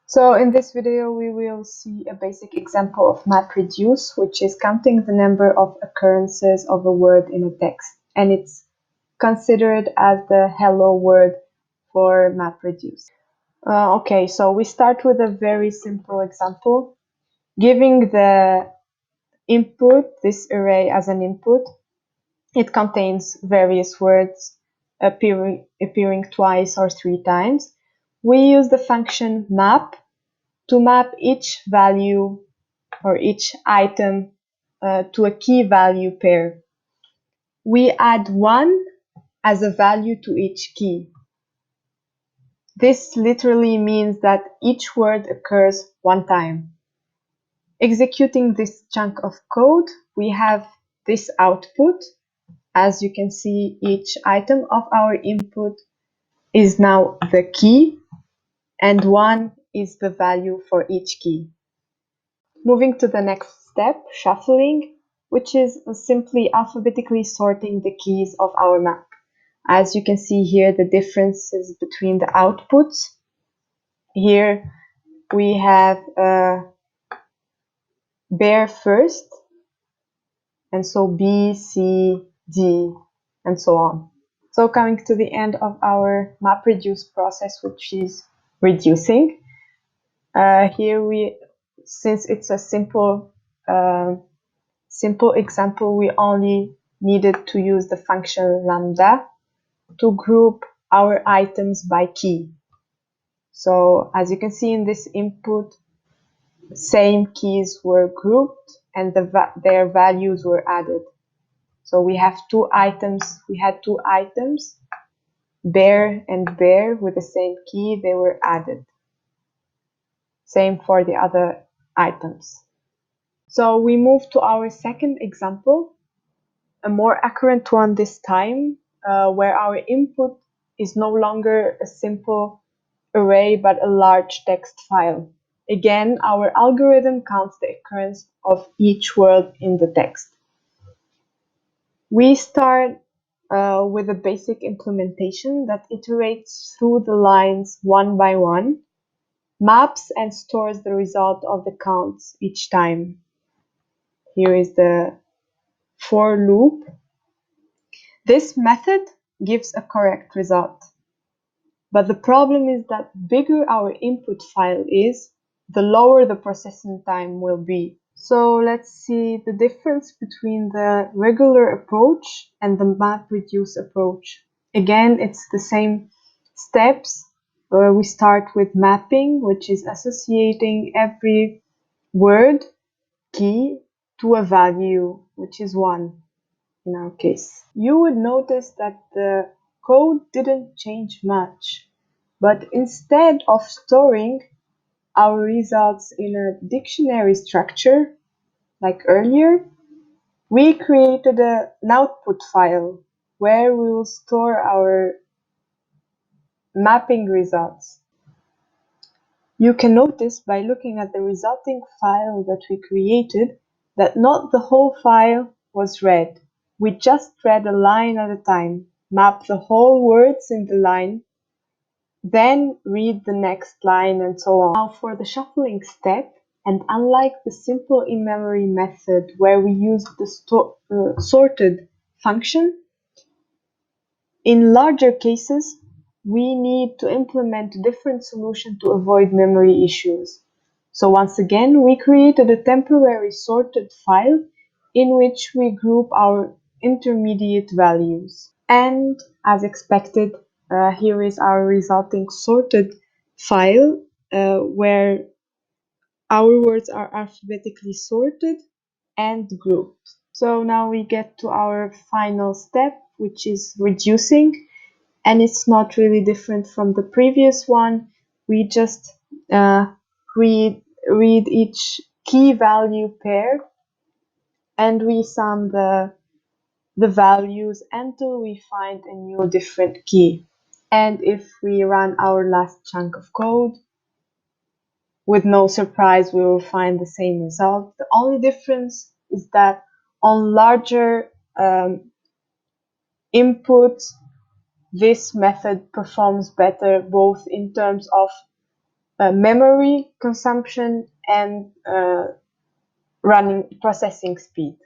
So in this video, we will see a basic example of MapReduce, which is counting the number of occurrences of a word in a text. And it's considered as the hello word for MapReduce. Okay, so we start with a very simple example. Giving the input, this array as an input, it contains various words appearing twice or three times. We use the function map to map each value or each item to a key value pair. We add 1 as a value to each key. This literally means that each word occurs one time. Executing this chunk of code, we have this output. As you can see, each item of our input is now the key, and 1 is the value for each key. Moving to the next step, shuffling, which is simply alphabetically sorting the keys of our map. As you can see here, the differences between the outputs. Here we have bare first, and so B, C, D, and so on. So coming to the end of our MapReduce process, which is reducing. Here since it's a simple example, we only needed to use the function lambda to group our items by key. So as you can see in this input, same keys were grouped and their values were added. So we had two items, bare and bare with the same key, they were added. Same for the other items. So we move to our second example, a more accurate one this time, where our input is no longer a simple array but a large text file. Again, our algorithm counts the occurrence of each word in the text. We start with a basic implementation that iterates through the lines one by one, maps and stores the result of the counts each time. Here is the for loop. This method gives a correct result. But the problem is that the bigger our input file is, the lower the processing time will be. So let's see the difference between the regular approach and the MapReduce approach. Again, it's the same steps. We start with mapping, which is associating every word key to a value, which is 1 in our case. You would notice that the code didn't change much, but instead of storing our results in a dictionary structure, like earlier, we created an output file where we will store our mapping results. You can notice by looking at the resulting file that we created that not the whole file was read. We just read a line at a time, map the whole words in the line, then read the next line, and so on. Now for the shuffling step, and unlike the simple in-memory method where we use the sorted function, in larger cases, we need to implement a different solution to avoid memory issues. So once again, we created a temporary sorted file in which we group our intermediate values. And as expected, here is our resulting sorted file where our words are alphabetically sorted and grouped. So now we get to our final step, which is reducing. And it's not really different from the previous one. We just read each key value pair and we sum the values until we find a new different key. And if we run our last chunk of code, with no surprise, we will find the same result. The only difference is that on larger inputs, this method performs better both in terms of memory consumption and running processing speed.